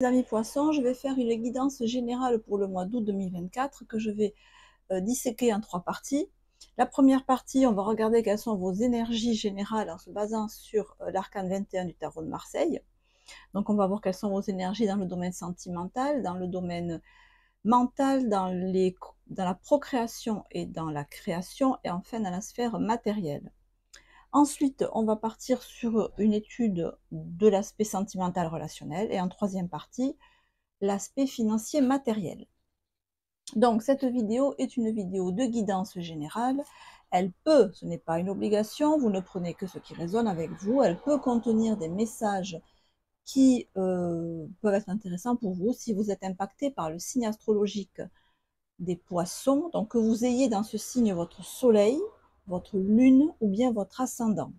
Les amis poissons, je vais faire une guidance générale pour le mois d'août 2024 que je vais disséquer en 3 parties. La première partie, on va regarder quelles sont vos énergies générales en se basant sur l'arcane 21 du tarot de Marseille. Donc on va voir quelles sont vos énergies dans le domaine sentimental, dans le domaine mental, dans la procréation et dans la création, et enfin dans la sphère matérielle. Ensuite, on va partir sur une étude de l'aspect sentimental relationnel, et en troisième partie, l'aspect financier matériel. Donc cette vidéo est une vidéo de guidance générale. Elle peut, ce n'est pas une obligation, vous ne prenez que ce qui résonne avec vous, elle peut contenir des messages qui peuvent être intéressants pour vous si vous êtes impacté par le signe astrologique des poissons, donc que vous ayez dans ce signe votre soleil, votre lune ou bien votre ascendant,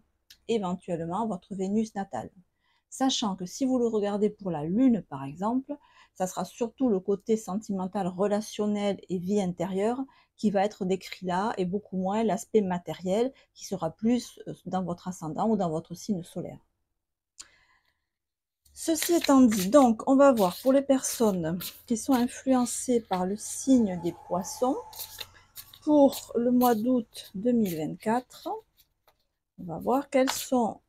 éventuellement votre Vénus natale. Sachant que si vous le regardez pour la lune par exemple, ça sera surtout le côté sentimental, relationnel et vie intérieure qui va être décrit là, et beaucoup moins l'aspect matériel qui sera plus dans votre ascendant ou dans votre signe solaire. Ceci étant dit, donc on va voir pour les personnes qui sont influencées par le signe des poissons, pour le mois d'août 2024, on va voir quelles sont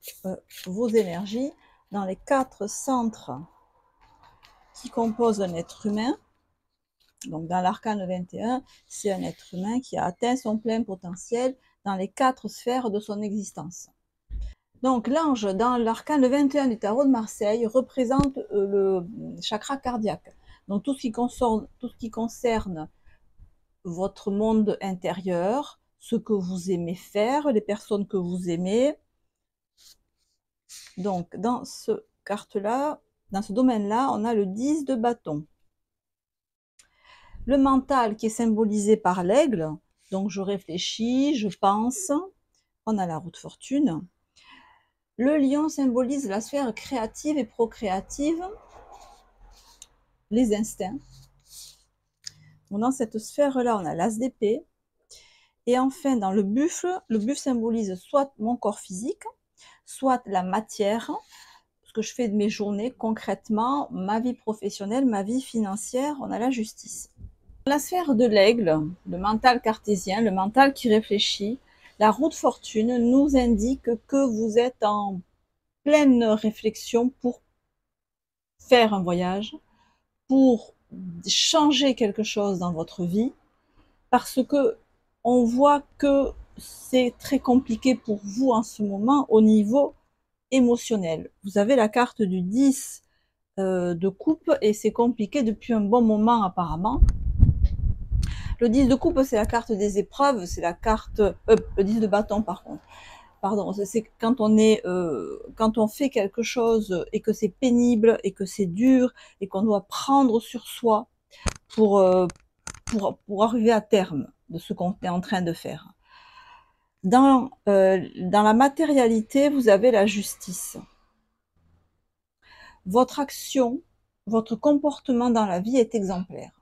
vos énergies dans les 4 centres qui composent un être humain. Donc dans l'arcane 21, c'est un être humain qui a atteint son plein potentiel dans les 4 sphères de son existence. Donc l'ange dans l'arcane 21 du tarot de Marseille représente le chakra cardiaque. Donc tout ce qui concerne votre monde intérieur, ce que vous aimez faire, les personnes que vous aimez. Donc dans ce carte-là, dans ce domaine-là, on a le 10 de bâton. Le mental qui est symbolisé par l'aigle, donc je réfléchis, je pense, on a la roue de fortune. Le lion symbolise la sphère créative et procréative, les instincts. Donc dans cette sphère-là, on a l'as d'épée. Et enfin, dans le buffle symbolise soit mon corps physique, soit la matière, ce que je fais de mes journées, concrètement, ma vie professionnelle, ma vie financière, on a la justice. La sphère de l'aigle, le mental cartésien, le mental qui réfléchit, la roue de fortune nous indique que vous êtes en pleine réflexion pour faire un voyage, pour changer quelque chose dans votre vie, parce que on voit que c'est très compliqué pour vous en ce moment au niveau émotionnel. Vous avez la carte du 10 de coupe et c'est compliqué depuis un bon moment apparemment. Le 10 de coupe, c'est la carte des épreuves, c'est la carte... le 10 de bâton par contre. Pardon, c'est quand quand on fait quelque chose et que c'est pénible et que c'est dur et qu'on doit prendre sur soi pour arriver à terme de ce qu'on est en train de faire. Dans la matérialité, vous avez la justice. Votre action, votre comportement dans la vie est exemplaire.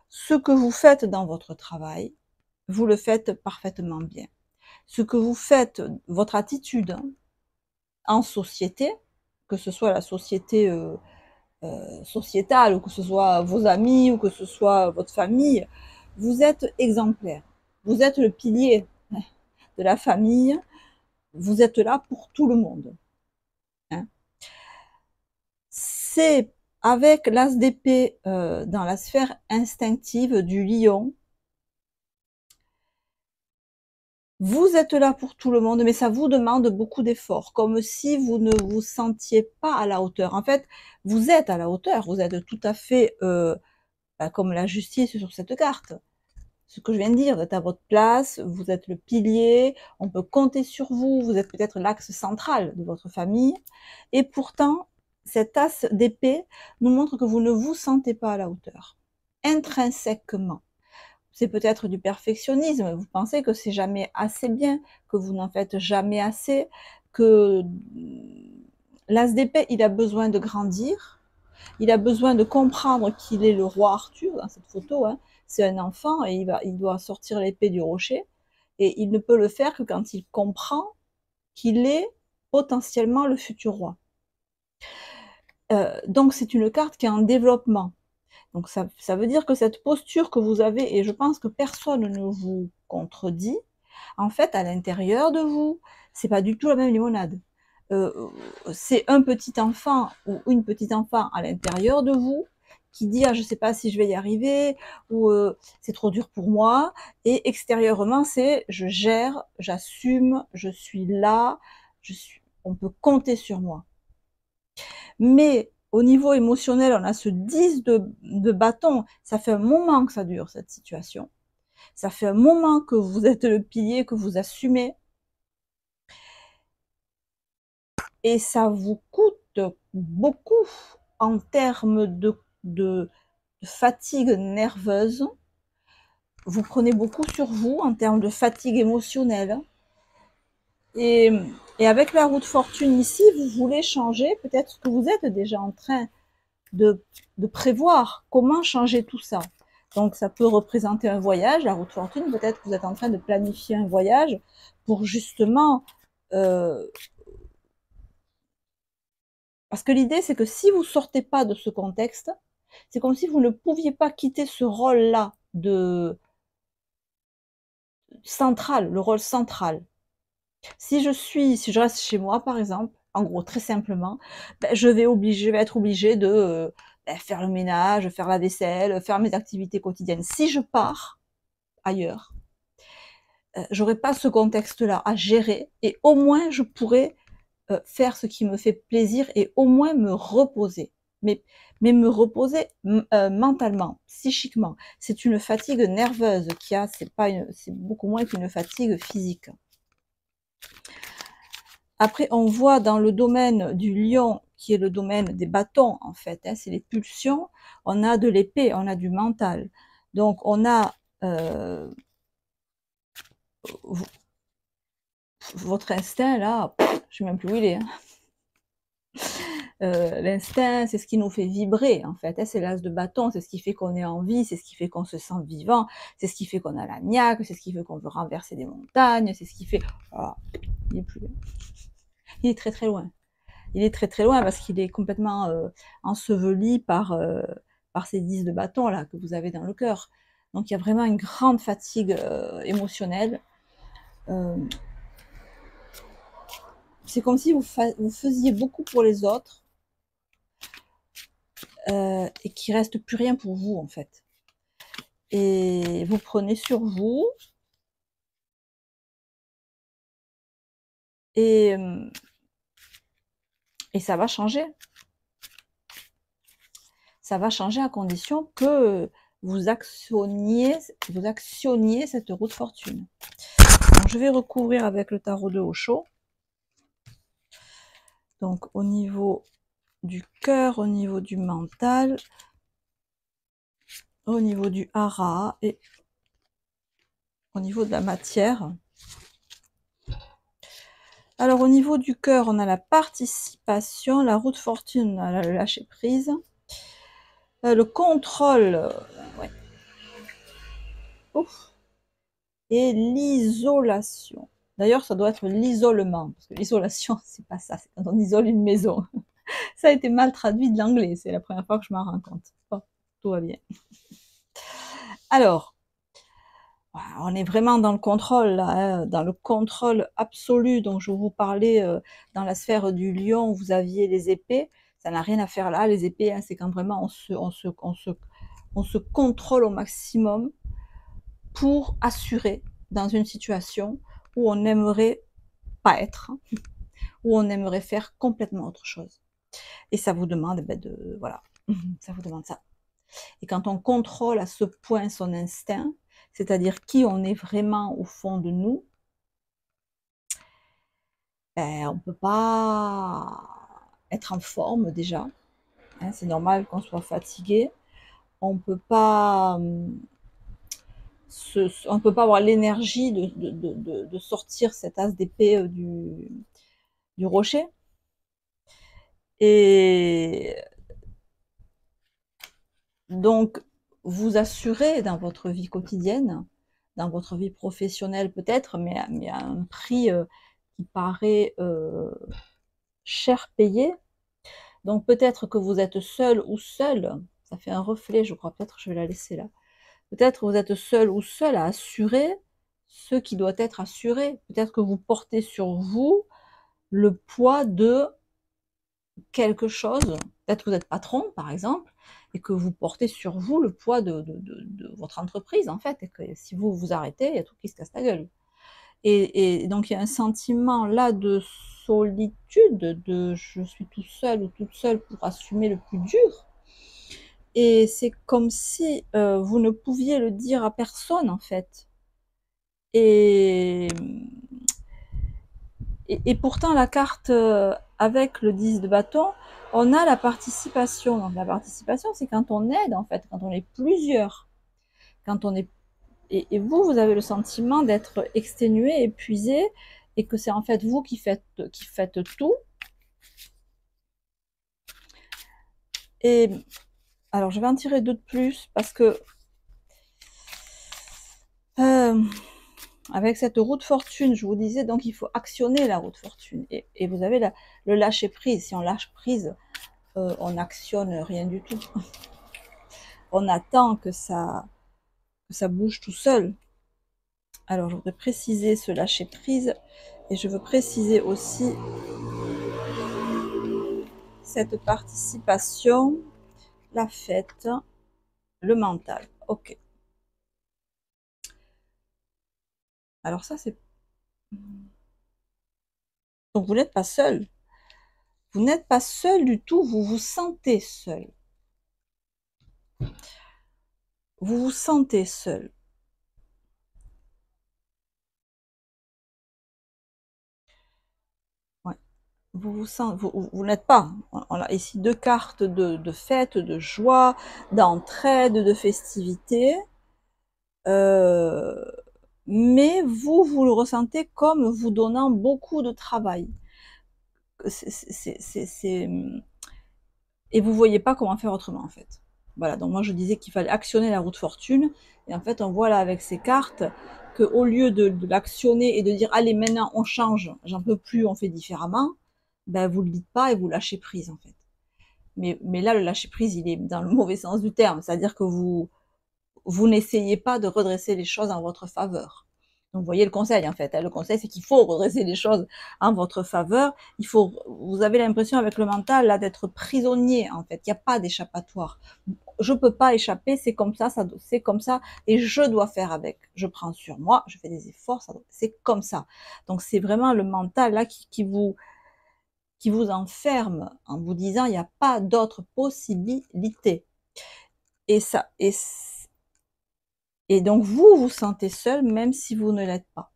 Ce que vous faites dans votre travail, vous le faites parfaitement bien. Ce que vous faites, votre attitude en société, que ce soit la société sociétale, ou que ce soit vos amis, ou que ce soit votre famille, vous êtes exemplaire. Vous êtes le pilier de la famille, vous êtes là pour tout le monde. Hein. C'est avec l'as d'épée dans la sphère instinctive du lion. Vous êtes là pour tout le monde, mais ça vous demande beaucoup d'efforts, comme si vous ne vous sentiez pas à la hauteur. En fait, vous êtes à la hauteur, vous êtes tout à fait comme la justice sur cette carte. Ce que je viens de dire, vous êtes à votre place, vous êtes le pilier, on peut compter sur vous, vous êtes peut-être l'axe central de votre famille, et pourtant, cet as d'épée nous montre que vous ne vous sentez pas à la hauteur, intrinsèquement. C'est peut-être du perfectionnisme, vous pensez que c'est jamais assez bien, que vous n'en faites jamais assez, que l'as d'épée, il a besoin de grandir, il a besoin de comprendre qu'il est le roi Arthur dans cette photo, hein. C'est un enfant et il doit sortir l'épée du rocher, et il ne peut le faire que quand il comprend qu'il est potentiellement le futur roi. Donc c'est une carte qui est en développement. Donc ça veut dire que cette posture que vous avez, et je pense que personne ne vous contredit, en fait, à l'intérieur de vous, c'est pas du tout la même limonade. C'est un petit enfant ou une petite enfant à l'intérieur de vous qui dit ah je sais pas si je vais y arriver ou c'est trop dur pour moi, et extérieurement c'est je gère, j'assume, je suis là, on peut compter sur moi. Mais au niveau émotionnel, on a ce 10 de bâton, ça fait un moment que ça dure cette situation. Ça fait un moment que vous êtes le pilier, que vous assumez. Et ça vous coûte beaucoup en termes de fatigue nerveuse. Vous prenez beaucoup sur vous en termes de fatigue émotionnelle. Et, et avec la roue de fortune ici, vous voulez changer, peut-être que vous êtes déjà en train de prévoir comment changer tout ça. Donc ça peut représenter un voyage, la roue de fortune, peut-être que vous êtes en train de planifier un voyage pour justement... parce que l'idée, c'est que si vous sortez pas de ce contexte, c'est comme si vous ne pouviez pas quitter ce rôle-là de central, le rôle central. Si je reste chez moi, par exemple, en gros, très simplement, ben, je vais être obligée de faire le ménage, faire la vaisselle, faire mes activités quotidiennes. Si je pars ailleurs, j'aurais pas ce contexte-là à gérer, et au moins je pourrais faire ce qui me fait plaisir et au moins me reposer. Mais me reposer mentalement, psychiquement. C'est une fatigue nerveuse qui a, c'est beaucoup moins qu'une fatigue physique. Après, on voit dans le domaine du lion, qui est le domaine des bâtons, en fait, hein, c'est les pulsions, on a de l'épée, on a du mental. Donc, on a votre instinct, là, je ne sais même plus où il est. Hein. L'instinct, c'est ce qui nous fait vibrer, en fait. Hein, c'est l'as de bâton, c'est ce qui fait qu'on est en vie, c'est ce qui fait qu'on se sent vivant, c'est ce qui fait qu'on a la niaque, c'est ce qui fait qu'on veut renverser des montagnes, c'est ce qui fait... Voilà. Il est plus... Il est très très loin. Il est très très loin parce qu'il est complètement enseveli par ces 10 de bâton là que vous avez dans le cœur. Donc il y a vraiment une grande fatigue émotionnelle. C'est comme si vous faisiez beaucoup pour les autres et qu'il reste plus rien pour vous en fait. Et vous prenez sur vous et ça va changer. Ça va changer à condition que vous actionniez cette roue de fortune. Donc, je vais recouvrir avec le tarot de Osho. Donc au niveau du cœur, au niveau du mental, au niveau du hara et au niveau de la matière. Alors au niveau du cœur, on a la participation, la roue de fortune, on a le lâcher prise, le contrôle, ouais. Ouf. Et l'isolation. D'ailleurs, ça doit être l'isolement, parce que l'isolation, c'est pas ça, c'est quand on isole une maison. Ça a été mal traduit de l'anglais, c'est la première fois que je m'en rends compte. Bon, tout va bien. Alors, on est vraiment dans le contrôle, là, hein, dans le contrôle absolu dont je vous parlais dans la sphère du lion, où vous aviez les épées. Ça n'a rien à faire là, les épées, hein, c'est quand vraiment on se contrôle au maximum pour assurer dans une situation où on n'aimerait pas être, hein, où on aimerait faire complètement autre chose. Et ça vous demande, voilà, ça vous demande ça. Et quand on contrôle à ce point son instinct, c'est-à-dire qui on est vraiment au fond de nous, on ne peut pas être en forme déjà. Hein, c'est normal qu'on soit fatigué. On peut pas, on peut pas avoir l'énergie de sortir cet as d'épée du rocher. Et donc, vous assurez dans votre vie quotidienne, dans votre vie professionnelle peut-être, mais à un prix qui paraît cher payé, Donc peut-être que vous êtes seul ou seul, ça fait un reflet, je crois, peut-être je vais la laisser là. Peut-être vous êtes seul ou seul à assurer ce qui doit être assuré. Peut-être que vous portez sur vous le poids de quelque chose. Peut-être que vous êtes patron, par exemple, et que vous portez sur vous le poids de votre entreprise, en fait, et que si vous vous arrêtez, il y a tout qui se casse la gueule. Et donc il y a un sentiment là de solitude, de je suis tout seul ou toute seule pour assumer le plus dur. Et c'est comme si vous ne pouviez le dire à personne, en fait. Et, et pourtant, la carte avec le 10 de bâton, on a la participation. Donc la participation, c'est quand on aide, en fait, quand on est plusieurs. Quand on est... Et vous, vous avez le sentiment d'être exténué, épuisé, et que c'est en fait vous qui faites tout. Et alors, je vais en tirer deux de plus, parce que avec cette roue de fortune, je vous disais, donc il faut actionner la roue de fortune. Et vous avez le lâcher prise. Si on lâche prise, on n'actionne rien du tout. On attend que ça bouge tout seul. Alors, je voudrais préciser ce lâcher prise. Et je veux préciser aussi cette participation, la fête, le mental. Ok. Alors ça, c'est... Donc, vous n'êtes pas seul. Vous n'êtes pas seul du tout. Vous vous sentez seul. Vous vous sentez seul. Ouais. Vous n'êtes pas. On a ici deux cartes de fête, de joie, d'entraide, de festivité. Mais vous le ressentez comme vous donnant beaucoup de travail. Et vous voyez pas comment faire autrement, en fait. Voilà, donc moi je disais qu'il fallait actionner la roue de fortune, et en fait on voit là avec ces cartes qu'au lieu de l'actionner et de dire allez maintenant on change, j'en peux plus, on fait différemment, ben vous le dites pas et vous lâchez prise en fait. Mais là le lâcher prise il est dans le mauvais sens du terme, c'est-à-dire que vous n'essayez pas de redresser les choses en votre faveur. Donc, vous voyez le conseil, en fait. Le conseil, c'est qu'il faut redresser les choses en votre faveur. Vous avez l'impression avec le mental, là, d'être prisonnier, en fait. Il n'y a pas d'échappatoire. Je peux pas échapper, c'est comme ça, c'est comme ça, et je dois faire avec. Je prends sur moi, je fais des efforts, c'est comme ça. Donc, c'est vraiment le mental, là, qui vous enferme en vous disant, il n'y a pas d'autre possibilité. Et ça, et donc, vous vous sentez seul, même si vous ne l'êtes pas.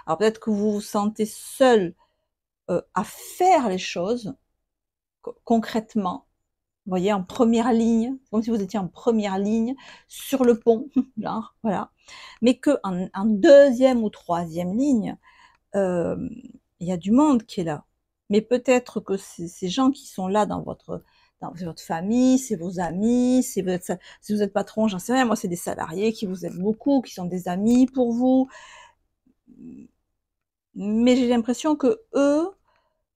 Alors, peut-être que vous vous sentez seul à faire les choses concrètement. Vous voyez, en première ligne, comme si vous étiez en première ligne sur le pont, genre, voilà. Mais qu'en deuxième ou troisième ligne, il y a du monde qui est là. Mais peut-être que ces gens qui sont là dans votre famille, c'est vos amis, si vous êtes patron, j'en sais rien, moi c'est des salariés qui vous aident beaucoup, qui sont des amis pour vous. Mais j'ai l'impression que eux,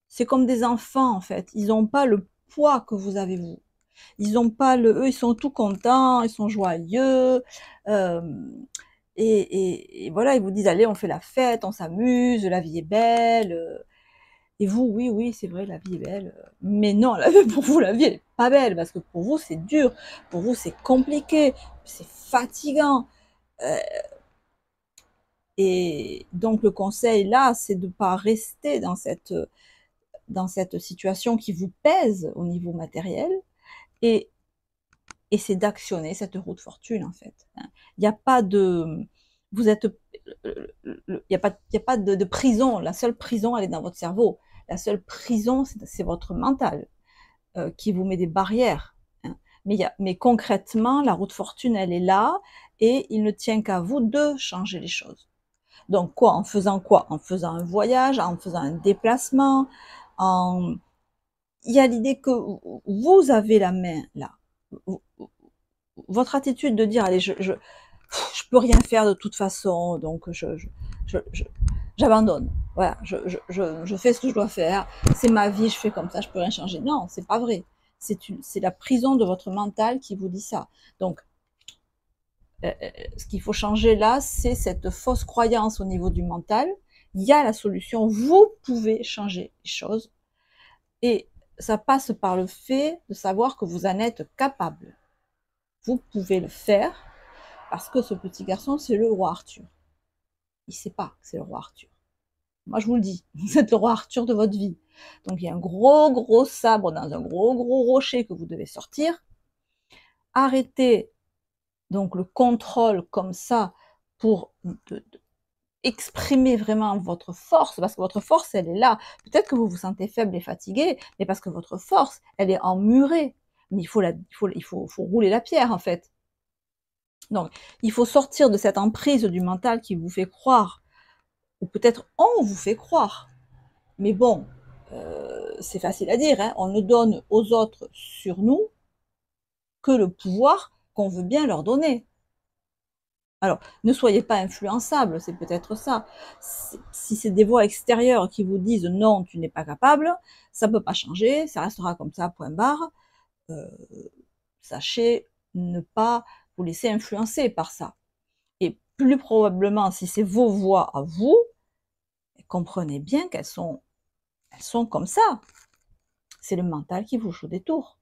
c'est comme des enfants en fait. Ils n'ont pas le poids que vous avez vous. Ils ont pas eux, ils sont tout contents, ils sont joyeux. Euh, et voilà, ils vous disent allez, on fait la fête, on s'amuse, la vie est belle. Et vous, oui, oui, c'est vrai, la vie est belle. Mais non, pour vous, la vie, elle est pas belle, parce que pour vous, c'est dur, pour vous, c'est compliqué, c'est fatigant. Euh, et donc, le conseil, là, c'est de ne pas rester dans cette situation qui vous pèse au niveau matériel, et, et c'est d'actionner cette roue de fortune, en fait. Il n'y a pas de... Vous êtes... Il n'y a pas de prison. La seule prison, elle est dans votre cerveau. La seule prison, c'est votre mental. Qui vous met des barrières. Hein. Mais concrètement, la roue de fortune, elle est là, et il ne tient qu'à vous de changer les choses. Donc quoi? En faisant quoi? En faisant un voyage, en faisant un déplacement, il y a l'idée que vous avez la main là. Votre attitude de dire allez, je peux rien faire de toute façon, donc j'abandonne. Voilà, je fais ce que je dois faire, c'est ma vie, je fais comme ça, je peux rien changer. Non, c'est pas vrai. C'est la prison de votre mental qui vous dit ça. Donc, ce qu'il faut changer là, c'est cette fausse croyance au niveau du mental. Il y a la solution, vous pouvez changer les choses. Et ça passe par le fait de savoir que vous en êtes capable. Vous pouvez le faire parce que ce petit garçon, c'est le roi Arthur. Il ne sait pas que c'est le roi Arthur. Moi, je vous le dis, vous êtes le roi Arthur de votre vie. Donc, il y a un gros sabre dans un gros rocher que vous devez sortir. Arrêtez donc le contrôle comme ça pour exprimer vraiment votre force, parce que votre force, elle est là. Peut-être que vous vous sentez faible et fatigué, mais parce que votre force, elle est emmurée. Mais il faut rouler la pierre, en fait. Donc, il faut sortir de cette emprise du mental qui vous fait croire, ou peut-être on vous fait croire. Mais bon, c'est facile à dire, hein, on ne donne aux autres sur nous que le pouvoir qu'on veut bien leur donner. Alors, ne soyez pas influençable, c'est peut-être ça. Si c'est des voix extérieures qui vous disent non, tu n'es pas capable, ça ne peut pas changer, ça restera comme ça, point barre. Euh, Sachez ne pas vous laisser influencer par ça. Et plus probablement, si c'est vos voix à vous, comprenez bien qu'elles sont comme ça. C'est le mental qui vous joue des tours.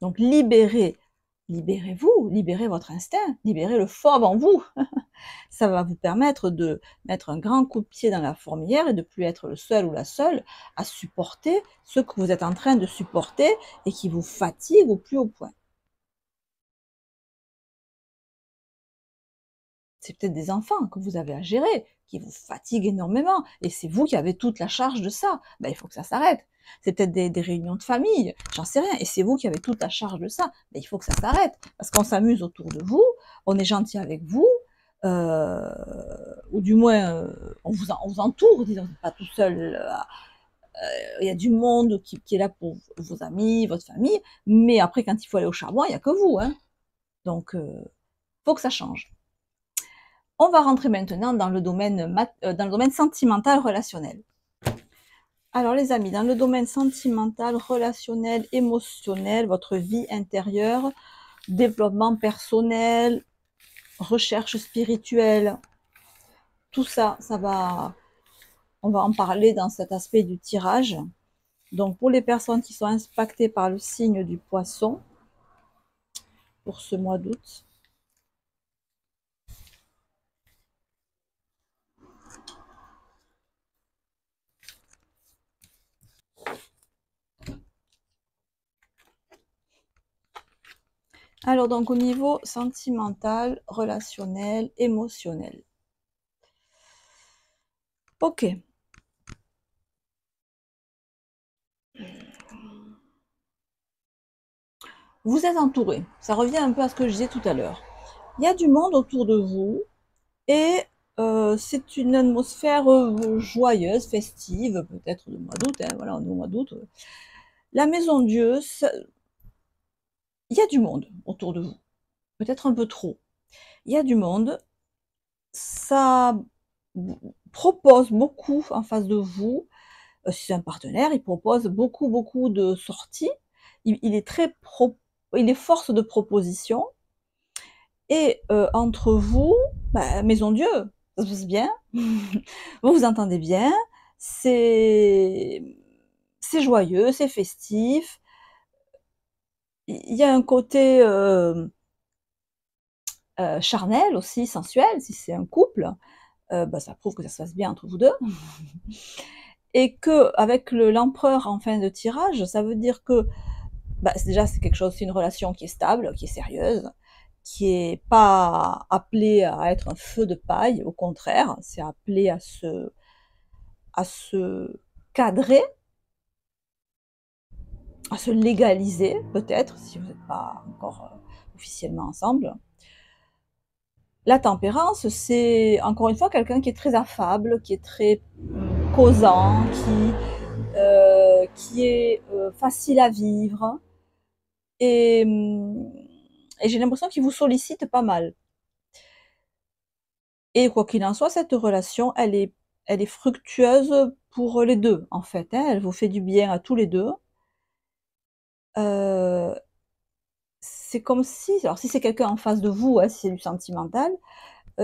Donc libérez-vous, libérez votre instinct, libérez le fauve en vous. Ça va vous permettre de mettre un grand coup de pied dans la fourmilière et de plus être le seul ou la seule à supporter ce que vous êtes en train de supporter et qui vous fatigue au plus haut point. C'est peut-être des enfants que vous avez à gérer, qui vous fatiguent énormément, et c'est vous qui avez toute la charge de ça. Ben, il faut que ça s'arrête. C'est peut-être des réunions de famille, j'en sais rien, et c'est vous qui avez toute la charge de ça. Ben, il faut que ça s'arrête, parce qu'on s'amuse autour de vous, on est gentil avec vous, euh, ou du moins on vous entoure, disons, vous n'êtes pas tout seul. Il y a du monde qui est là pour vos amis, votre famille, mais après quand il faut aller au charbon, il n'y a que vous. Hein. Donc, faut que ça change. On va rentrer maintenant dans le domaine sentimental relationnel. Alors les amis, dans le domaine sentimental, relationnel, émotionnel, votre vie intérieure, développement personnel, recherche spirituelle, tout ça, on va en parler dans cet aspect du tirage. Donc pour les personnes qui sont impactées par le signe du poisson, pour ce mois d'août, alors donc au niveau sentimental, relationnel, émotionnel. Ok. Vous êtes entouré. Ça revient un peu à ce que je disais tout à l'heure. Il y a du monde autour de vous et c'est une atmosphère joyeuse, festive, peut-être le mois d'août. Hein, voilà, on est au mois d'août. La maison Dieu, il y a du monde autour de vous. Peut-être un peu trop. Il y a du monde. Ça propose beaucoup en face de vous. Si c'est un partenaire, il propose beaucoup de sorties. Il est il est force de proposition. Et entre vous, bah, maison Dieu, ça se passe bien, vous vous entendez bien, c'est joyeux, c'est festif. Il y a un côté charnel aussi, sensuel, si c'est un couple, bah, ça prouve que ça se passe bien entre vous deux. Et que avec l'empereur en fin de tirage, ça veut dire que bah, déjà c'est quelque chose, c'est une relation qui est stable, qui est sérieuse, qui est pas appelé à être un feu de paille, au contraire, c'est appelé à se cadrer, à se légaliser, peut-être, si vous n'êtes pas encore officiellement ensemble. La tempérance, c'est encore une fois quelqu'un qui est très affable, qui est très causant, qui est facile à vivre, et, et j'ai l'impression qu'il vous sollicite pas mal. Et quoi qu'il en soit, cette relation, elle est fructueuse pour les 2 en fait, hein. Elle vous fait du bien à tous les 2. Heu, c'est comme si alors si c'est quelqu'un en face de vous, hein, si c'est du sentimental,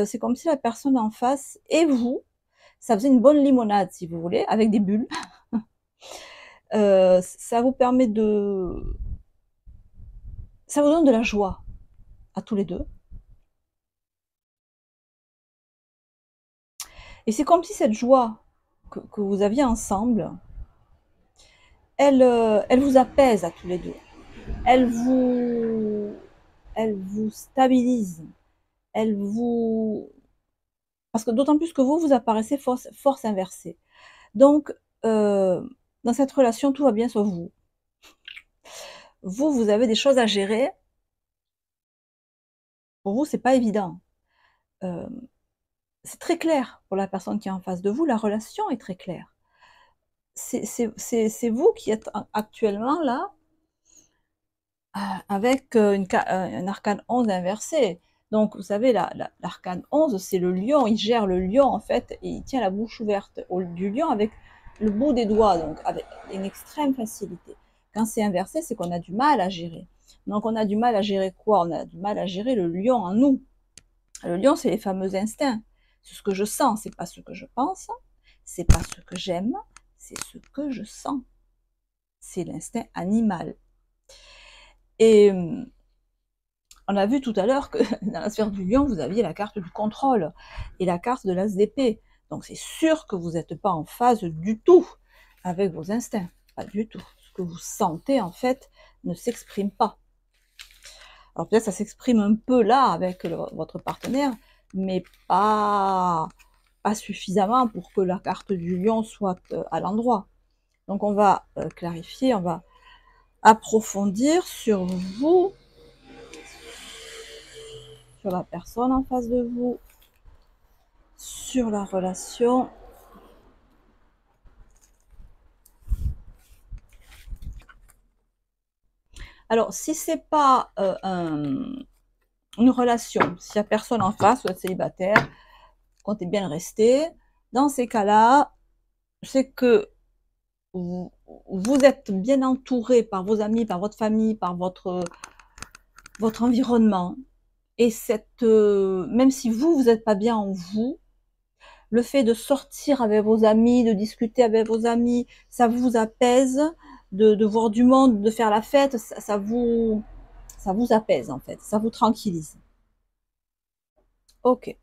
c'est comme si la personne en face et vous, ça faisait une bonne limonade si vous voulez, avec des bulles. Ça vous permet de ça vous donne de la joie à tous les 2. Et c'est comme si cette joie que vous aviez ensemble, elle vous apaise à tous les 2. Elle vous elle vous stabilise, elle vous parce que d'autant plus que vous, vous apparaissez force inversée. Donc, dans cette relation, tout va bien sauf vous. Vous, vous avez des choses à gérer. Pour vous, c'est pas évident. Hem, c'est très clair pour la personne qui est en face de vous, la relation est très claire. C'est vous qui êtes actuellement là, avec, un arcane 11 inversé. Donc vous savez l'arcane 11, c'est le lion, il gère le lion en fait et il tient la bouche ouverte du lion avec le bout des doigts, donc avec une extrême facilité. Quand c'est inversé, c'est qu'on a du mal à gérer. Donc on a du mal à gérer quoi? On a du mal à gérer le lion en nous. Le lion, c'est les fameux instincts. C'est ce que je sens, c'est pas ce que je pense, c'est pas ce que j'aime, c'est ce que je sens. C'est l'instinct animal. Et on a vu tout à l'heure que dans la sphère du lion, vous aviez la carte du contrôle et la carte de l'as d'épée. Donc c'est sûr que vous n'êtes pas en phase du tout avec vos instincts. Pas du tout. Ce que vous sentez, en fait, ne s'exprime pas. Alors peut-être ça s'exprime un peu là avec votre partenaire, mais pas suffisamment pour que la carte du lion soit à l'endroit. Donc on va clarifier, on va approfondir sur vous, sur la personne en face de vous, sur la relation. Alors, si c'est pas une relation, s'il n'y a personne en face, vous êtes célibataire, comptez bien le rester. Dans ces cas-là, c'est que vous, vous êtes bien entouré par vos amis, par votre famille, par votre environnement. Et même si vous, vous n'êtes pas bien en vous, le fait de sortir avec vos amis, de discuter avec vos amis, ça vous apaise, de voir du monde, de faire la fête, ça vous apaise en fait, ça vous tranquillise. Ok.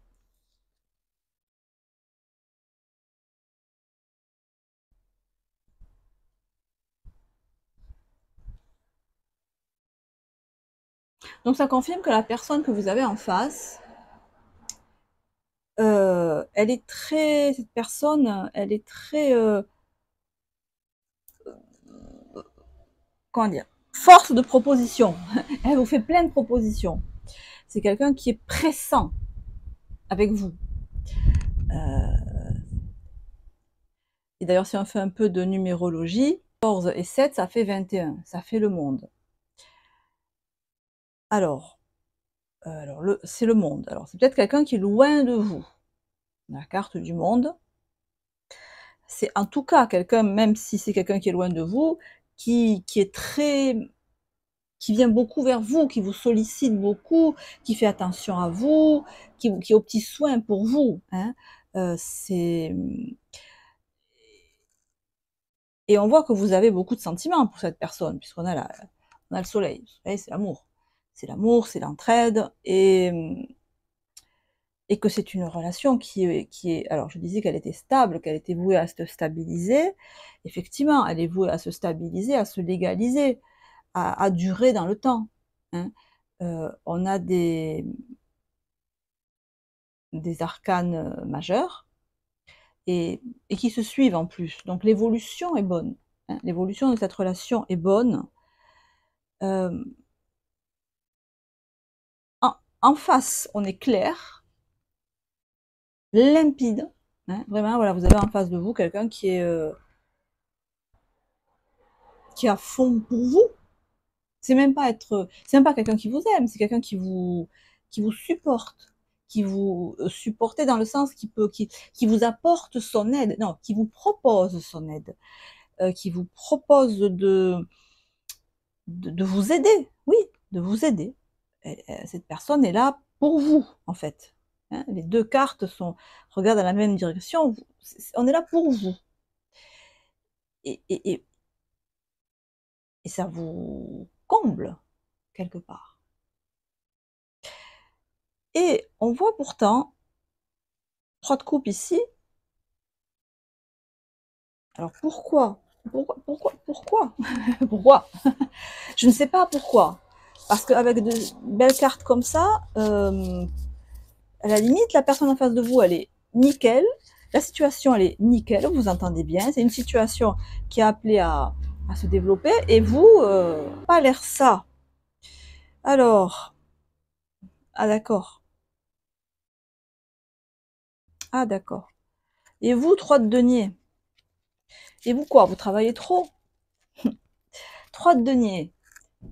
Donc ça confirme que la personne que vous avez en face, elle est très, cette personne, elle est très, comment dire, force de proposition. Elle vous fait plein de propositions. C'est quelqu'un qui est pressant avec vous. Et d'ailleurs, si on fait un peu de numérologie, 14 et 7, ça fait 21, ça fait le monde. Alors, c'est le monde. Alors, c'est peut-être quelqu'un qui est loin de vous. La carte du monde. C'est en tout cas quelqu'un, même si c'est quelqu'un qui est loin de vous, qui est très, qui vient beaucoup vers vous, qui vous sollicite beaucoup, qui fait attention à vous, qui est aux petits soins pour vous. Hein. C'est Et on voit que vous avez beaucoup de sentiments pour cette personne, puisqu'on a on a le soleil. Le soleil, c'est l'amour. C'est l'amour, c'est l'entraide, et que c'est une relation qui est, alors je disais qu'elle était stable, qu'elle était vouée à se stabiliser. Effectivement, elle est vouée à se stabiliser, à se légaliser, à durer dans le temps. Hein. On a des arcanes majeurs et qui se suivent en plus. Donc l'évolution est bonne. Hein. L'évolution de cette relation est bonne. Euh, en face, on est clair, limpide. Hein. Vraiment, voilà, vous avez en face de vous quelqu'un qui est à fond pour vous. C'est même pas quelqu'un qui vous aime, c'est quelqu'un qui vous supporte, supportez dans le sens qui vous apporte son aide, non, qui vous propose son aide, qui vous propose de vous aider, oui, de vous aider. Cette personne est là pour vous, en fait. Hein, les deux cartes regardent dans la même direction, on est là pour vous. Et ça vous comble, quelque part. Et on voit pourtant 3 de coupe ici. Alors pourquoi? Pourquoi? Pourquoi? Je ne sais pas pourquoi. Parce qu'avec de belles cartes comme ça, à la limite, la personne en face de vous, elle est nickel. La situation, elle est nickel, vous entendez bien. C'est une situation qui est appelée à se développer. Et vous, pas l'air ça. Alors, ah d'accord. Ah d'accord. Et vous, 3 de denier. Et vous quoi? Vous travaillez trop? 3 de denier.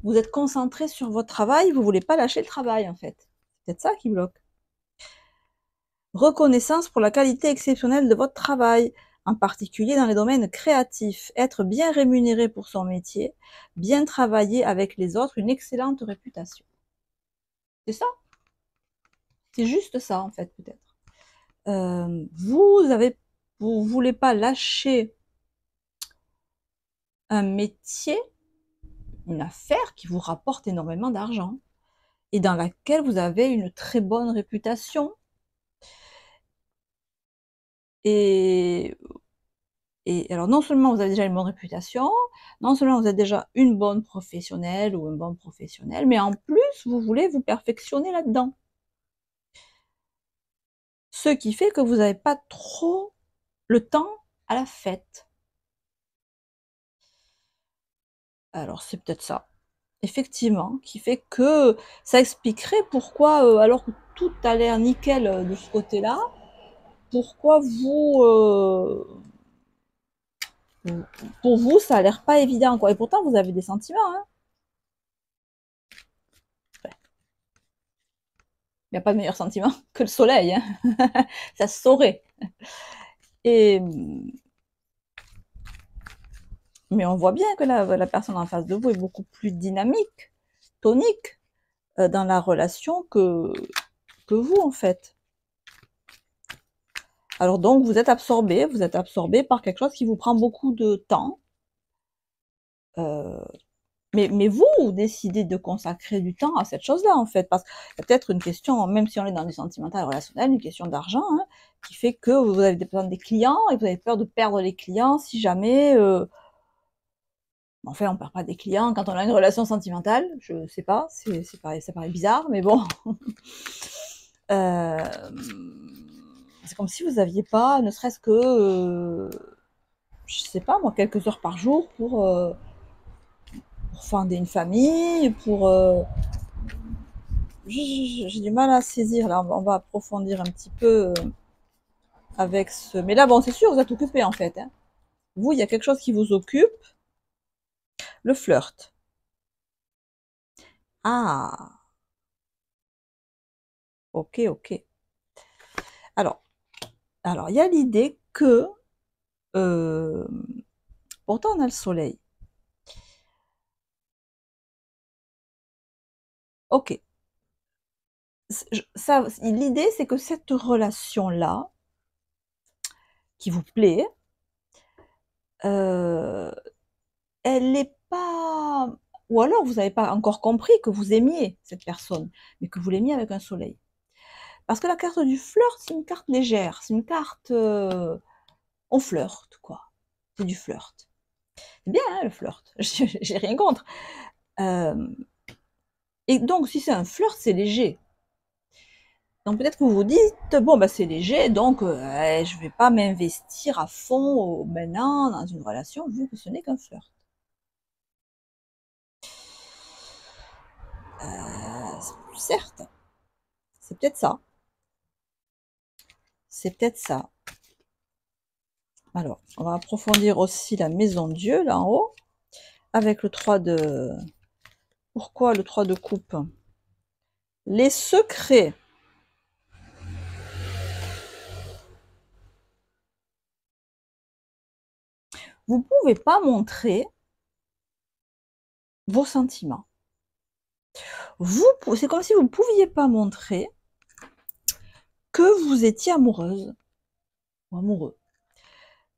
Vous êtes concentré sur votre travail, vous voulez pas lâcher le travail en fait. C'est peut-être ça qui bloque. Reconnaissance pour la qualité exceptionnelle de votre travail, en particulier dans les domaines créatifs. Être bien rémunéré pour son métier, bien travailler avec les autres, une excellente réputation. C'est ça? C'est juste ça en fait peut-être. Vous voulez pas lâcher un métier, une affaire qui vous rapporte énormément d'argent et dans laquelle vous avez une très bonne réputation. Et alors non seulement vous avez déjà une bonne réputation, non seulement vous êtes déjà une bonne professionnelle ou un bon professionnel, mais en plus vous voulez vous perfectionner là-dedans. Ce qui fait que vous n'avez pas trop le temps à la fête. Alors c'est peut-être ça, effectivement, qui fait que ça expliquerait pourquoi, alors que tout a l'air nickel de ce côté-là, pourquoi pour vous ça a l'air pas évident, quoi. Et pourtant vous avez des sentiments, hein. Il n'y a pas de meilleur sentiment que le soleil, hein. Ça se saurait. Et, mais on voit bien que la personne en face de vous est beaucoup plus dynamique, tonique dans la relation que vous, en fait. Alors donc, vous êtes absorbé par quelque chose qui vous prend beaucoup de temps. Mais vous décidez de consacrer du temps à cette chose-là, en fait, parce qu'il y a peut-être une question, même si on est dans du sentimental relationnel, une question d'argent, hein, qui fait que vous avez besoin des clients et vous avez peur de perdre les clients si jamais... Enfin, on perd pas des clients quand on a une relation sentimentale, je sais pas, ça paraît bizarre, mais bon. C'est comme si vous aviez pas, ne serait-ce que, je sais pas moi, quelques heures par jour pour fonder une famille, j'ai du mal à saisir, là, on va approfondir un petit peu avec ce... Mais là, bon, c'est sûr, vous êtes occupé, en fait. Hein. Vous, il y a quelque chose qui vous occupe, le flirt. Ah, ok, ok. Alors, il y a l'idée que, euh, pourtant on a le soleil. Ok. L'idée, c'est que cette relation-là, qui vous plaît, euh, elle n'est pas... Ou alors vous n'avez pas encore compris que vous aimiez cette personne, mais que vous l'aimiez avec un soleil. Parce que la carte du flirt, c'est une carte légère, c'est une carte... on flirte, quoi. C'est du flirt. C'est bien, hein, le flirt. J'ai rien contre. Et donc, si c'est un flirt, c'est léger. Donc peut-être que vous vous dites, bon, bah, c'est léger, donc je ne vais pas m'investir à fond maintenant dans une relation vu que ce n'est qu'un flirt. Certes, c'est peut-être ça. C'est peut-être ça. Alors, on va approfondir aussi la maison Dieu, là en haut, avec le 3 de... Pourquoi le 3 de coupe? Les secrets. vous pouvez pas montrer vos sentiments. C'est comme si vous ne pouviez pas montrer que vous étiez amoureuse ou amoureux.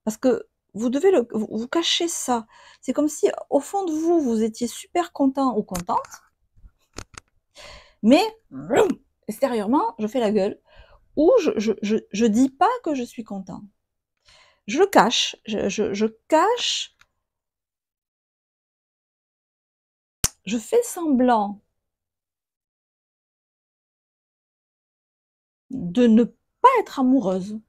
Parce que vous devez vous cacher ça. C'est comme si, au fond de vous, vous étiez super content ou contente, mais extérieurement, je fais la gueule, ou je dis pas que je suis content. Je le cache, je cache, je fais semblant de ne pas être amoureuse.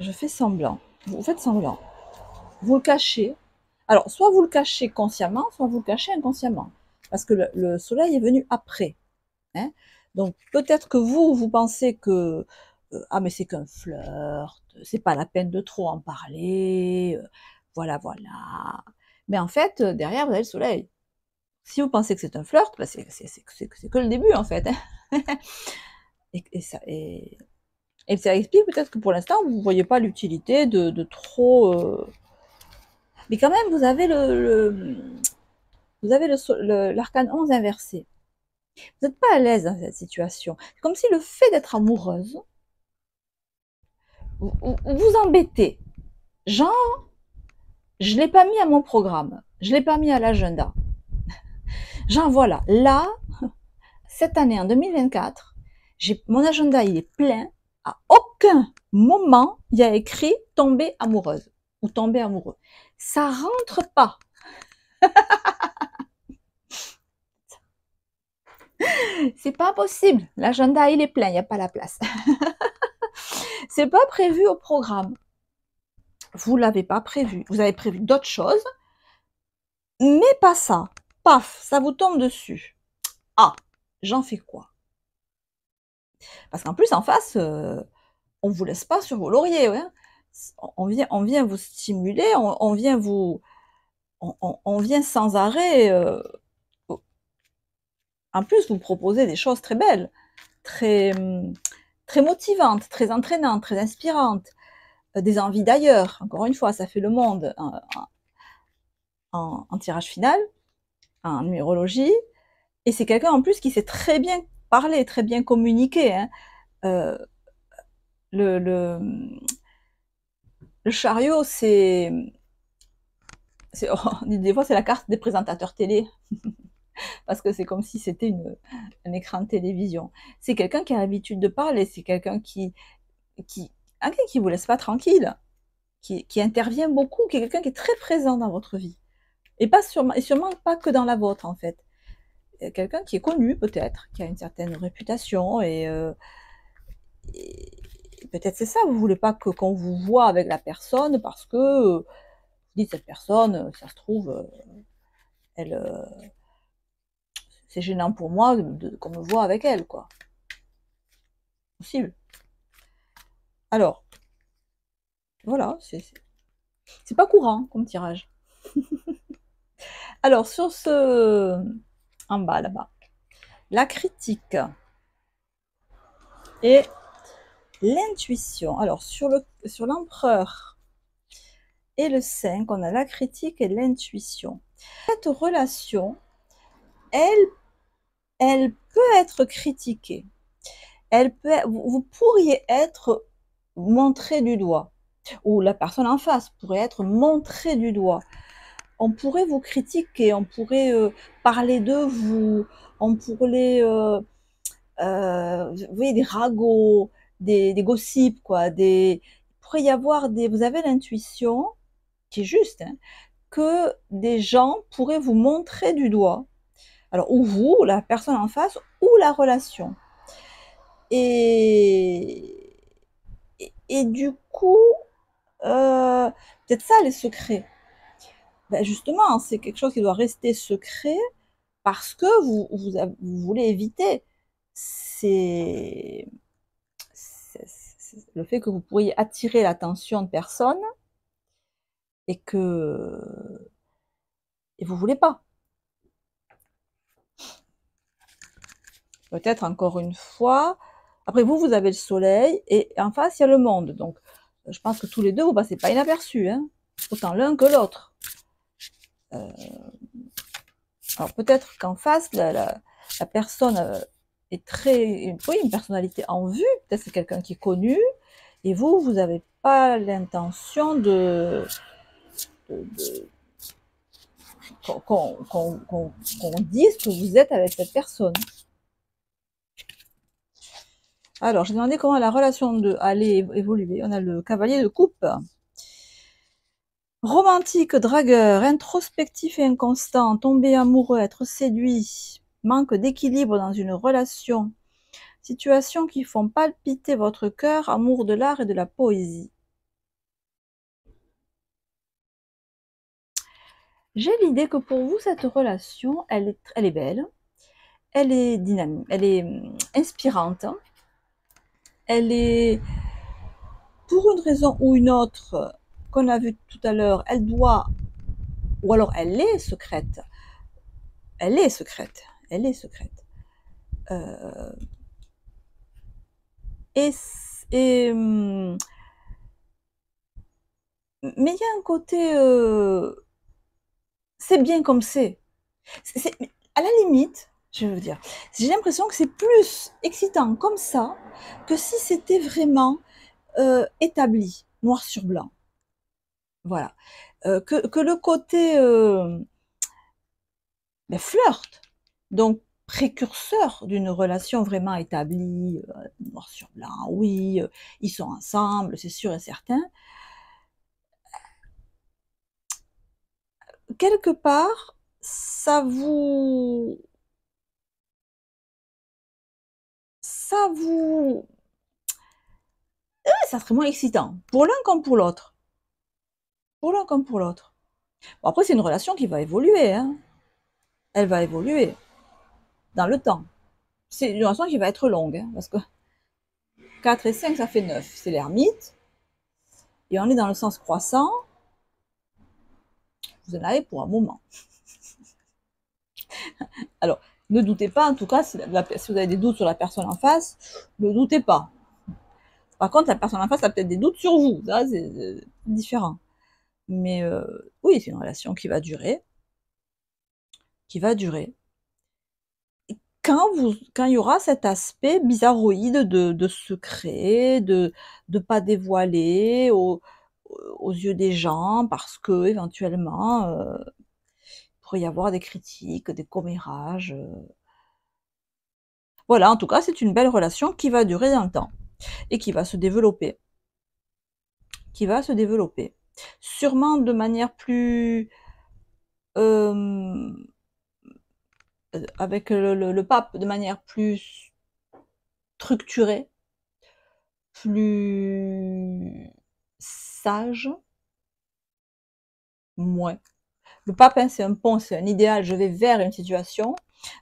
Je fais semblant. Vous faites semblant. Vous le cachez. Alors, soit vous le cachez consciemment, soit vous le cachez inconsciemment. Parce que le soleil est venu après. Hein. Donc, peut-être que vous pensez que ah, mais c'est qu'un flirt, c'est pas la peine de trop en parler, voilà, voilà. Mais en fait, derrière, vous avez le soleil. Si vous pensez que c'est un flirt, bah c'est que le début, en fait. Hein. Et ça explique peut-être que pour l'instant, vous ne voyez pas l'utilité de trop. Mais quand même, vous avez l'arcane 11 inversé. Vous n'êtes pas à l'aise dans cette situation. C'est comme si le fait d'être amoureuse vous embêtez. Genre, je ne l'ai pas mis à mon programme. Je ne l'ai pas mis à l'agenda. Genre, voilà, là, cette année, en 2024, mon agenda, il est plein. À aucun moment, il y a écrit tomber amoureuse ou tomber amoureux. Ça rentre pas. C'est pas possible. L'agenda, il est plein, il n'y a pas la place. C'est pas prévu au programme. Vous l'avez pas prévu. Vous avez prévu d'autres choses, mais pas ça. Paf, ça vous tombe dessus. Ah, j'en fais quoi? Parce qu'en plus, en face, on vous laisse pas sur vos lauriers. Ouais. On vient vous stimuler, on vient on vient sans arrêt. En plus, vous proposer des choses très belles, très, très motivantes, très entraînantes, très inspirantes, des envies d'ailleurs. Encore une fois, ça fait le monde en tirage final, en numérologie. Et c'est quelqu'un en plus qui sait très bien parler, très bien communiquer. Hein. Euh, le, le, le chariot, oh, des fois c'est la carte des présentateurs télé, parce que c'est comme si c'était un écran de télévision. C'est quelqu'un qui a l'habitude de parler, c'est quelqu'un qui vous laisse pas tranquille, qui intervient beaucoup, qui est quelqu'un qui est très présent dans votre vie. Et sûrement pas que dans la vôtre, en fait. Quelqu'un qui est connu, peut-être, qui a une certaine réputation, et peut-être c'est ça, vous voulez pas qu'on vous voit avec la personne, parce que vous dites, cette personne, ça se trouve, elle, c'est gênant pour moi qu'on me voit avec elle, quoi. Possible. Alors, voilà, c'est pas courant comme tirage. Alors, sur en bas, là-bas, la critique et l'intuition. Alors, sur l'empereur et le 5, on a la critique et l'intuition. Cette relation, elle peut être critiquée. Vous pourriez être montré du doigt, ou la personne en face pourrait être montrée du doigt. On pourrait vous critiquer, on pourrait parler de vous, on pourrait, vous voyez, des ragots, des gossips, quoi. Il pourrait y avoir vous avez l'intuition, qui est juste, hein, que des gens pourraient vous montrer du doigt. Alors, ou vous, la personne en face, ou la relation. Et, et du coup, peut-être ça les secrets. Ben justement, c'est quelque chose qui doit rester secret parce que vous voulez éviter le fait que vous pourriez attirer l'attention de personnes et vous voulez pas. Peut-être encore une fois, Après vous, vous avez le soleil et en face, il y a le monde. Donc, je pense que tous les deux, vous passez pas inaperçus, hein, autant l'un que l'autre. Alors peut-être qu'en face, la personne est très, oui, une personnalité en vue. Peut-être c'est quelqu'un qui est connu. Et vous, vous n'avez pas l'intention de qu'on dise que vous êtes avec cette personne. Alors, j'ai demandé comment la relation allait évoluer. On a le cavalier de coupe. Romantique, dragueur, introspectif et inconstant, tomber amoureux, être séduit, manque d'équilibre dans une relation, situations qui font palpiter votre cœur, amour de l'art et de la poésie. J'ai l'idée que pour vous, cette relation, elle est belle, elle est dynamique, elle est inspirante, elle est, pour une raison ou une autre, qu'on a vu tout à l'heure, elle doit, ou alors elle est secrète, elle est secrète, elle est secrète. Et mais il y a un côté, c'est bien comme c'est. À la limite, je veux dire, j'ai l'impression que c'est plus excitant comme ça que si c'était vraiment établi, noir sur blanc. Voilà. Que le côté flirt, donc précurseur d'une relation vraiment établie, noir sur blanc, oui, ils sont ensemble, c'est sûr et certain. Quelque part, ça vous ça serait moins excitant, pour l'un comme pour l'autre. Pour l'un comme pour l'autre. Bon, après, c'est une relation qui va évoluer, hein. Elle va évoluer dans le temps. C'est une relation qui va être longue, hein, parce que 4 et 5, ça fait 9. C'est l'ermite. Et on est dans le sens croissant. Vous en avez pour un moment. Alors, ne doutez pas, en tout cas, si vous avez des doutes sur la personne en face, ne doutez pas. Par contre, la personne en face a peut-être des doutes sur vous. Ça, c'est différent. Mais oui, c'est une relation qui va durer. Qui va durer. Quand il y aura cet aspect bizarroïde de secret, de pas dévoiler aux yeux des gens, parce que éventuellement il pourrait y avoir des critiques, des commérages. Voilà, en tout cas, c'est une belle relation qui va durer dans le temps et qui va se développer. Qui va se développer. Sûrement de manière plus avec le pape, de manière plus structurée, plus sage. Ouais. Le pape, hein, c'est un pont, c'est un idéal. Je vais vers une situation.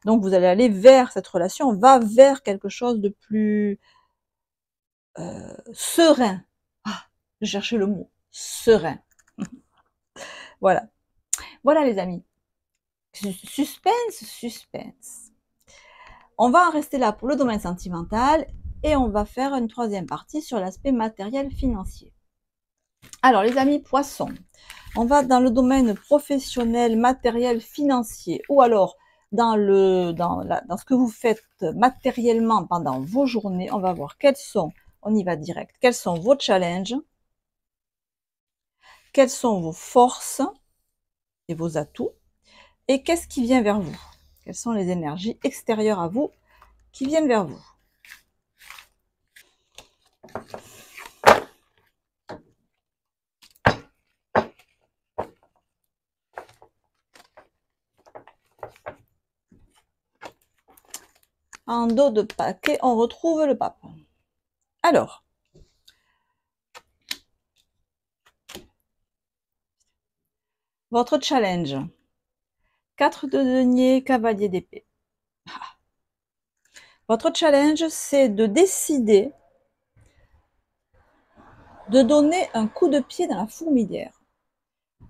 Donc, vous allez aller vers cette relation. On va vers quelque chose de plus serein. Ah, je cherchais le mot. Serein. Voilà. Voilà, les amis. Suspense, suspense. On va en rester là pour le domaine sentimental et on va faire une troisième partie sur l'aspect matériel financier. Alors, les amis poissons, on va dans le domaine professionnel, matériel, financier, ou alors dans ce que vous faites matériellement pendant vos journées. On va voir quels sont, on y va direct, quels sont vos challenges, quelles sont vos forces et vos atouts, et qu'est-ce qui vient vers vous. Quelles sont les énergies extérieures à vous qui viennent vers vous. En dos de paquet, on retrouve le pape. Alors, votre challenge. 4 de denier, cavalier d'épée. Votre challenge, c'est de décider de donner un coup de pied dans la fourmilière.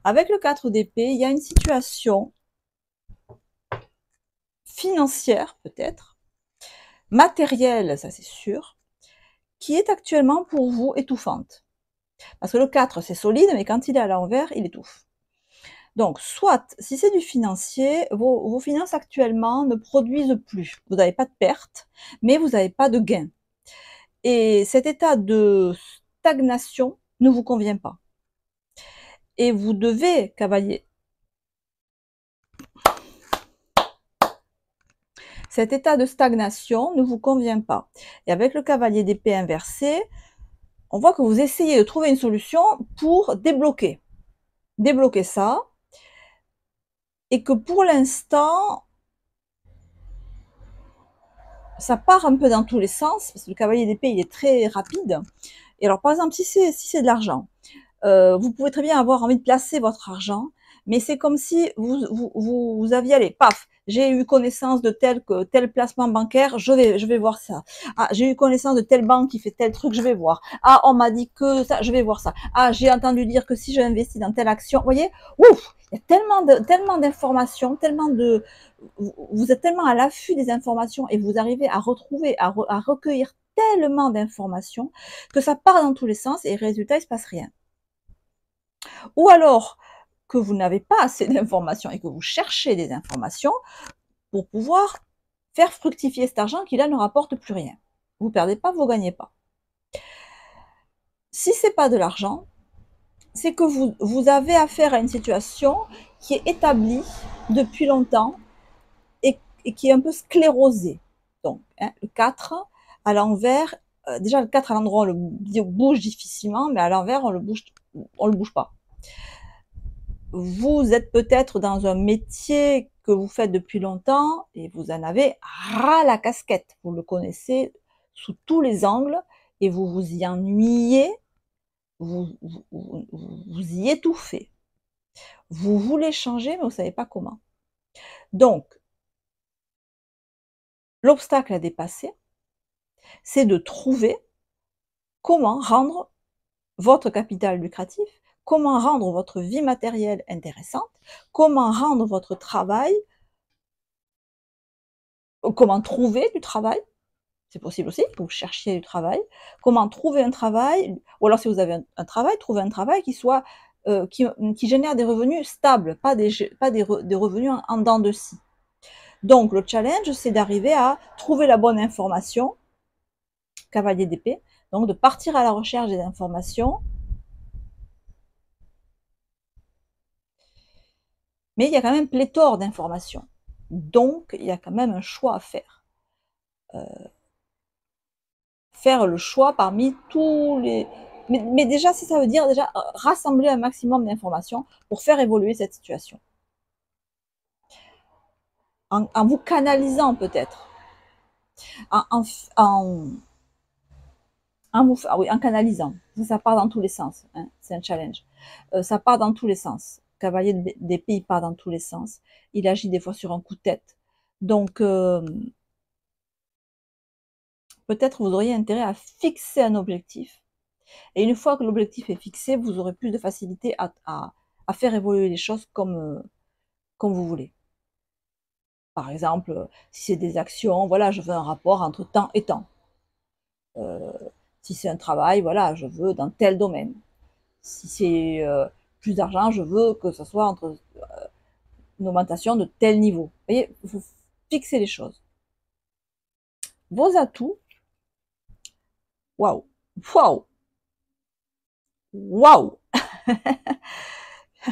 Avec le 4 d'épée, il y a une situation financière, peut-être, matérielle, ça c'est sûr, qui est actuellement pour vous étouffante. Parce que le 4, c'est solide, mais quand il est à l'envers, il étouffe. Donc, soit, si c'est du financier, vos finances actuellement ne produisent plus. Vous n'avez pas de perte, mais vous n'avez pas de gain. Et cet état de stagnation ne vous convient pas. Et vous devez, cavalier, cet état de stagnation ne vous convient pas. Et avec le cavalier d'épée inversé, on voit que vous essayez de trouver une solution pour débloquer ça, et que pour l'instant, ça part un peu dans tous les sens, parce que le cavalier d'épée, il est très rapide. Et alors, par exemple, si c'est de l'argent, vous pouvez très bien avoir envie de placer votre argent, mais c'est comme si vous aviez, allez, paf, j'ai eu connaissance de tel placement bancaire, je vais voir ça. Ah, j'ai eu connaissance de telle banque qui fait tel truc, je vais voir. Ah, on m'a dit que ça, je vais voir ça. Ah, j'ai entendu dire que si j'ai investi dans telle action, vous voyez, ouf, il y a tellement d'informations, vous êtes tellement à l'affût des informations et vous arrivez à retrouver, à recueillir tellement d'informations que ça part dans tous les sens et résultat, il se passe rien. Ou alors que vous n'avez pas assez d'informations et que vous cherchez des informations pour pouvoir faire fructifier cet argent qui là ne rapporte plus rien. Vous perdez pas, vous gagnez pas. Si c'est pas de l'argent, c'est que vous avez affaire à une situation qui est établie depuis longtemps et qui est un peu sclérosée. Donc, hein, le 4 à l'envers, déjà le 4 à l'endroit on le bouge difficilement, mais à l'envers on le bouge pas. Vous êtes peut-être dans un métier que vous faites depuis longtemps et vous en avez ras la casquette. Vous le connaissez sous tous les angles et vous vous y ennuyez, vous y étouffez. Vous voulez changer, mais vous ne savez pas comment. Donc, l'obstacle à dépasser, c'est de trouver comment rendre votre capital lucratif, comment rendre votre vie matérielle intéressante, comment rendre votre travail, comment trouver du travail, c'est possible aussi que vous cherchiez du travail, comment trouver un travail, ou alors si vous avez un travail, trouver un travail qui soit qui génère des revenus stables, pas des revenus en dents de scie. Donc le challenge, c'est d'arriver à trouver la bonne information, cavalier d'épée, donc de partir à la recherche des informations. Mais il y a quand même pléthore d'informations. Donc, il y a quand même un choix à faire. Faire le choix parmi tous les... Mais déjà, si ça veut dire déjà rassembler un maximum d'informations pour faire évoluer cette situation. En vous canalisant peut-être. En canalisant. Ça part dans tous les sens. Hein, c'est un challenge. Ça part dans tous les sens. Cavalier d'épée, il part dans tous les sens. Il agit des fois sur un coup de tête. Donc, peut-être vous auriez intérêt à fixer un objectif. Et une fois que l'objectif est fixé, vous aurez plus de facilité à faire évoluer les choses comme vous voulez. Par exemple, si c'est des actions, voilà, je veux un rapport entre temps et temps. Si c'est un travail, voilà, je veux dans tel domaine. Si c'est plus d'argent, je veux que ce soit entre une augmentation de tel niveau. Vous voyez, vous fixez les choses. Vos atouts, waouh, waouh, waouh.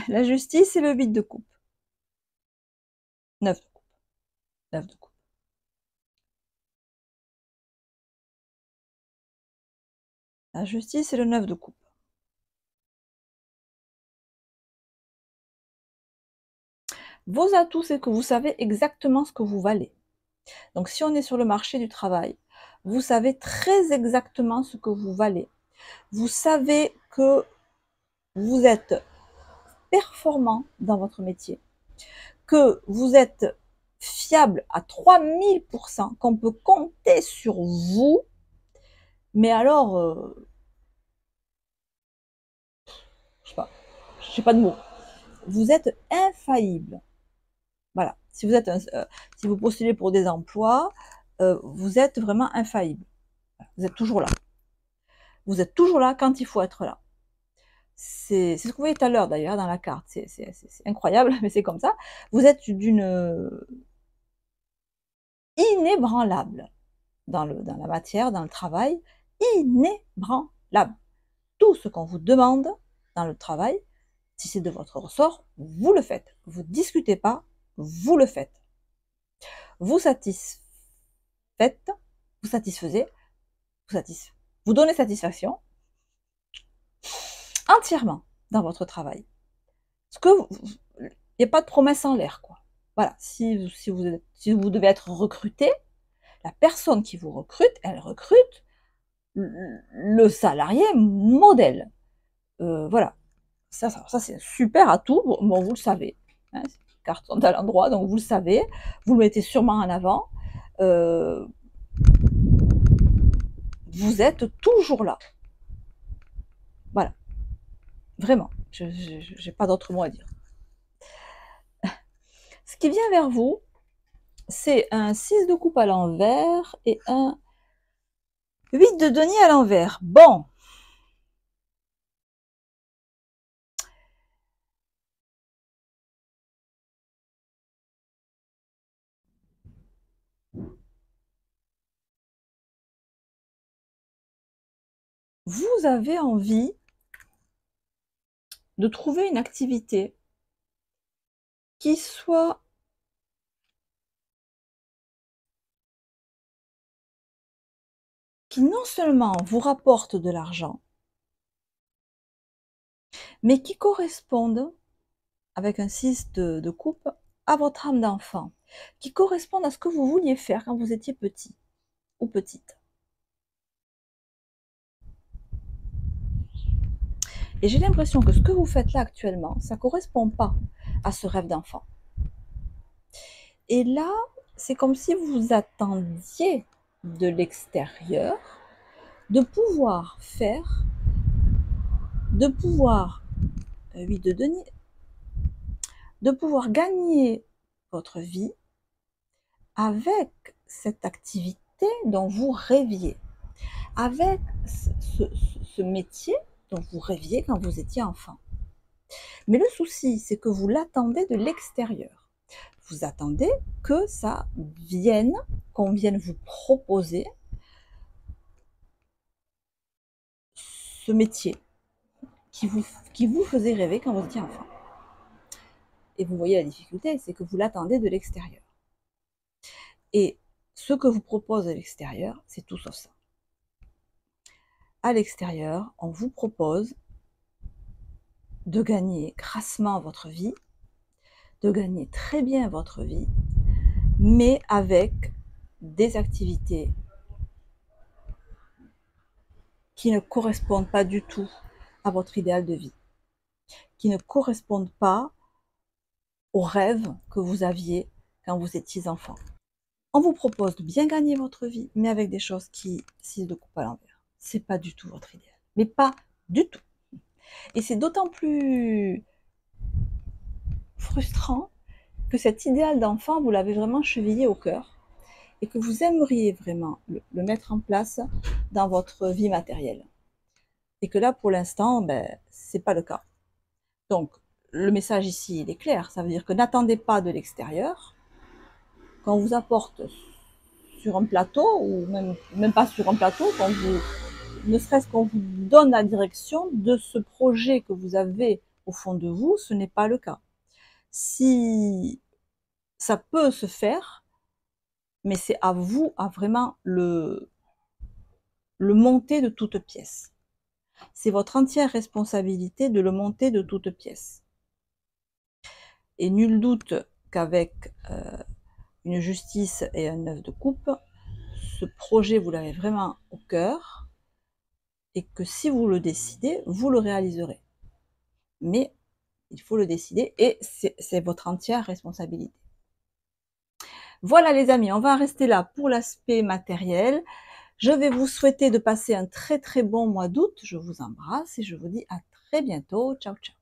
La justice et le 8 de coupe. 9 de coupe. 9 de coupe. La justice et le 9 de coupe. Vos atouts, c'est que vous savez exactement ce que vous valez. Donc si on est sur le marché du travail, vous savez très exactement ce que vous valez. Vous savez que vous êtes performant dans votre métier, que vous êtes fiable à 3000%, qu'on peut compter sur vous, mais alors, je sais pas de mots. Vous êtes infaillible. Voilà. Si vous postulez pour des emplois, vous êtes vraiment infaillible. Vous êtes toujours là. Vous êtes toujours là quand il faut être là. C'est ce que vous voyez tout à l'heure d'ailleurs dans la carte, c'est incroyable, mais c'est comme ça. Vous êtes d'une inébranlable dans la matière, dans le travail, inébranlable. Tout ce qu'on vous demande dans le travail, si c'est de votre ressort, vous le faites. Vous ne discutez pas, vous le faites. Vous satisfaites, vous satisfaisez, vous donnez satisfaction entièrement dans votre travail. Il n'y a pas de promesse en l'air, quoi. Voilà, si vous devez être recruté, la personne qui vous recrute, elle recrute le salarié modèle. Voilà, ça c'est un super atout. Bon, vous le savez, hein, carton à l'endroit, donc vous le savez, vous le mettez sûrement en avant. Vous êtes toujours là. Voilà, vraiment, je n'ai pas d'autre mot à dire. Ce qui vient vers vous, c'est un 6 de coupe à l'envers et un 8 de denier à l'envers. Bon. Vous avez envie de trouver une activité qui soit qui non seulement vous rapporte de l'argent, mais qui corresponde, avec un 6 de coupe, à votre âme d'enfant, qui corresponde à ce que vous vouliez faire quand vous étiez petit ou petite. Et j'ai l'impression que ce que vous faites là actuellement, ça ne correspond pas à ce rêve d'enfant. Et là, c'est comme si vous attendiez de l'extérieur de pouvoir faire, de pouvoir, 8 de denier, de pouvoir gagner votre vie avec cette activité dont vous rêviez, avec ce métier dont vous rêviez quand vous étiez enfant. Mais le souci, c'est que vous l'attendez de l'extérieur. Vous attendez que ça vienne, qu'on vienne vous proposer ce métier qui vous faisait rêver quand vous étiez enfant. Et vous voyez la difficulté, c'est que vous l'attendez de l'extérieur. Et ce que vous propose à l'extérieur, c'est tout sauf ça. À l'extérieur, on vous propose de gagner grassement votre vie, de gagner très bien votre vie, mais avec des activités qui ne correspondent pas du tout à votre idéal de vie, qui ne correspondent pas aux rêves que vous aviez quand vous étiez enfant. On vous propose de bien gagner votre vie, mais avec des choses qui, 6 de coupe à l'envers, c'est pas du tout votre idéal, mais pas du tout. Et c'est d'autant plus frustrant que cet idéal d'enfant, vous l'avez vraiment chevillé au cœur et que vous aimeriez vraiment le mettre en place dans votre vie matérielle. Et que là, pour l'instant, c'est pas le cas. Donc, le message ici, il est clair. Ça veut dire que n'attendez pas de l'extérieur. Qu'on vous apporte sur un plateau, ou même pas sur un plateau, ne serait-ce qu'on vous donne la direction de ce projet que vous avez au fond de vous, ce n'est pas le cas. Si ça peut se faire, mais c'est à vous à vraiment le monter de toutes pièces. C'est votre entière responsabilité de le monter de toutes pièces. Et nul doute qu'avec une justice et un 9 de coupe, ce projet, vous l'avez vraiment au cœur, et que si vous le décidez, vous le réaliserez. Mais il faut le décider, et c'est votre entière responsabilité. Voilà les amis, on va rester là pour l'aspect matériel. Je vais vous souhaiter de passer un très très bon mois d'août. Je vous embrasse et je vous dis à très bientôt. Ciao, ciao.